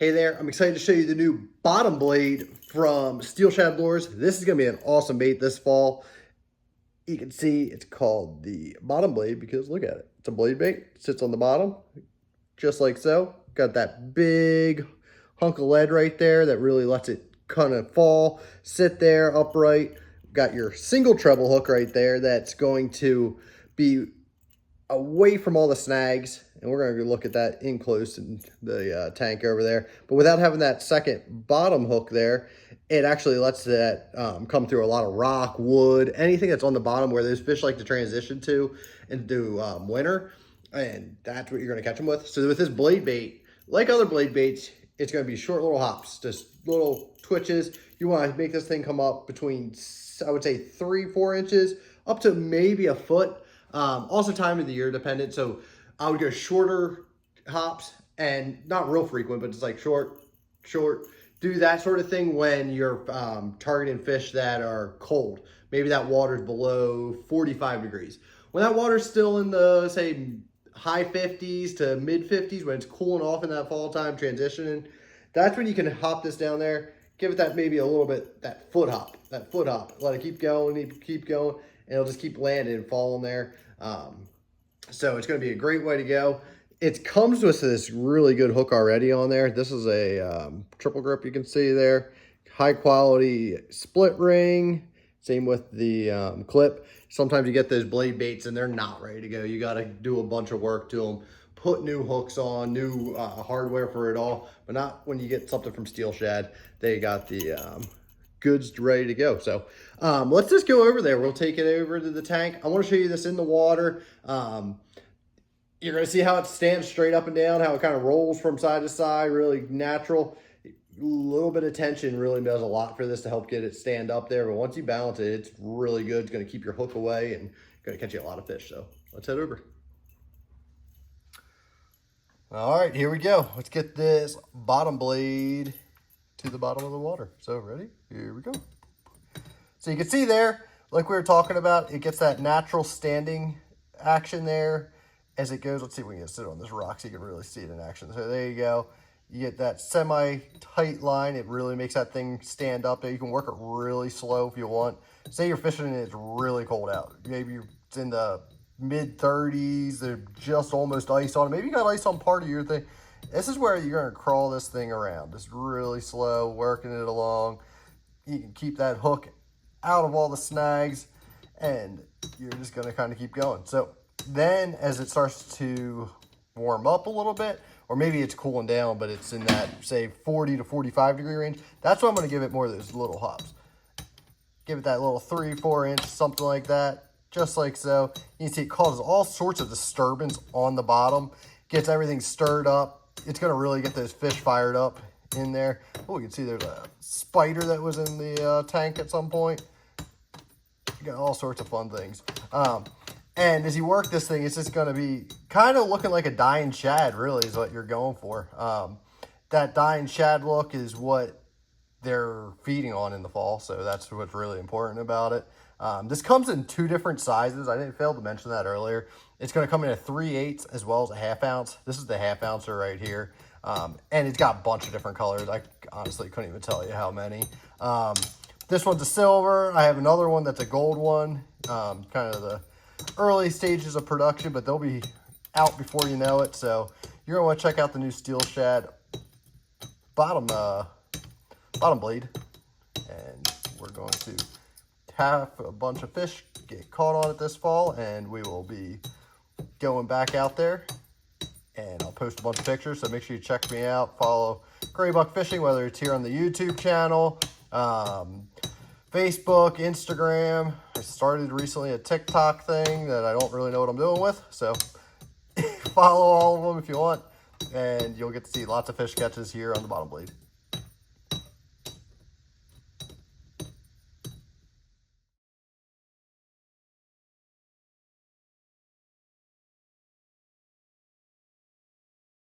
Hey there, I'm excited to show you the new bottom blade from Steel Shad Lures. This is going to be an awesome bait this fall. You can see it's called the bottom blade because look at it. It's a blade bait. It sits on the bottom, just like so. Got that big hunk of lead right there that really lets it kind of fall, sit there upright. Got your single treble hook right there that's going to be away from all the snags, and we're going to look at that in close in the tank over there. But without having that second bottom hook there, it actually lets that come through a lot of rock, wood, anything that's on the bottom where those fish like to transition to into winter, and that's what you're going to catch them with. So with this blade bait, like other blade baits, it's going to be short little hops, just little twitches. You want to make this thing come up between, I would say, 3-4 inches up to maybe a foot. Also time of the year dependent. So I would go shorter hops and not real frequent, but it's like short. Do that sort of thing when you're targeting fish that are cold. Maybe that water's below 45 degrees. When that water's still in the, say, high 50s to mid 50s, when it's cooling off in that fall time, transitioning, that's when you can hop this down there. Give it that maybe a little bit, that foot hop. Let it keep going, and it'll just keep landing and falling there. So it's going to be a great way to go. It comes with this really good hook already on there. This is a triple grip, you can see there. High quality split ring. Same with the clip. Sometimes you get those blade baits and they're not ready to go. You got to do a bunch of work to them. Put new hooks on, new hardware for it all. But not when you get something from Steel Shad. They got the goods ready to go. So let's just go over there. We'll take it over to the tank. I want to show you this in the water. You're going to see how it stands straight up and down, how it kind of rolls from side to side, really natural. A little bit of tension really does a lot for this to help get it stand up there. But once you balance it, it's really good. It's going to keep your hook away and going to catch you a lot of fish. So let's head over. All right, here we go. Let's get this bottom blade to the bottom of the water. So ready? Here we go. So you can see there, like we were talking about, it gets that natural standing action there as it goes. Let's see if we can sit on this rock so you can really see it in action. So there you go. You get that semi-tight line. It really makes that thing stand up there. You can work it really slow if you want. Say you're fishing and it's really cold out. Maybe it's in the mid-30s. They're just almost ice on it. Maybe you got ice on part of your thing. This is where you're going to crawl this thing around. Just really slow, working it along. You can keep that hook out of all the snags, and you're just going to kind of keep going. So then as it starts to warm up a little bit, or maybe it's cooling down, but it's in that, say, 40 to 45 degree range, that's when I'm going to give it more of those little hops. Give it that little 3-4 inch, something like that, just like so. You can see it causes all sorts of disturbance on the bottom, gets everything stirred up. It's going to really get those fish fired up in there. Oh, you can see there's a spider that was in the tank at some point. You got all sorts of fun things. And as you work this thing, it's just going to be kind of looking like a dying shad, really, is what you're going for. That dying shad look is what they're feeding on in the fall, so that's what's really important about it. This comes in 2 different sizes. I didn't fail to mention that earlier. It's going to come in a 3/8 as well as a 1/2 ounce. This is the 1/2 ouncer right here. And it's got a bunch of different colors. I honestly couldn't even tell you how many. This one's a silver. I have another one that's a gold one. Kind of the early stages of production, but they'll be out before you know it. So you're going to want to check out the new Steel Shad bottom blade. And we're going to have a bunch of fish get caught on it this fall, and we will be going back out there, and I'll post a bunch of pictures, so make sure you check me out. Follow Graybuck Fishing, whether it's here on the YouTube channel, Facebook, Instagram. I started recently a TikTok thing that I don't really know what I'm doing with, so follow all of them if you want, and you'll get to see lots of fish catches here on the bottom blade.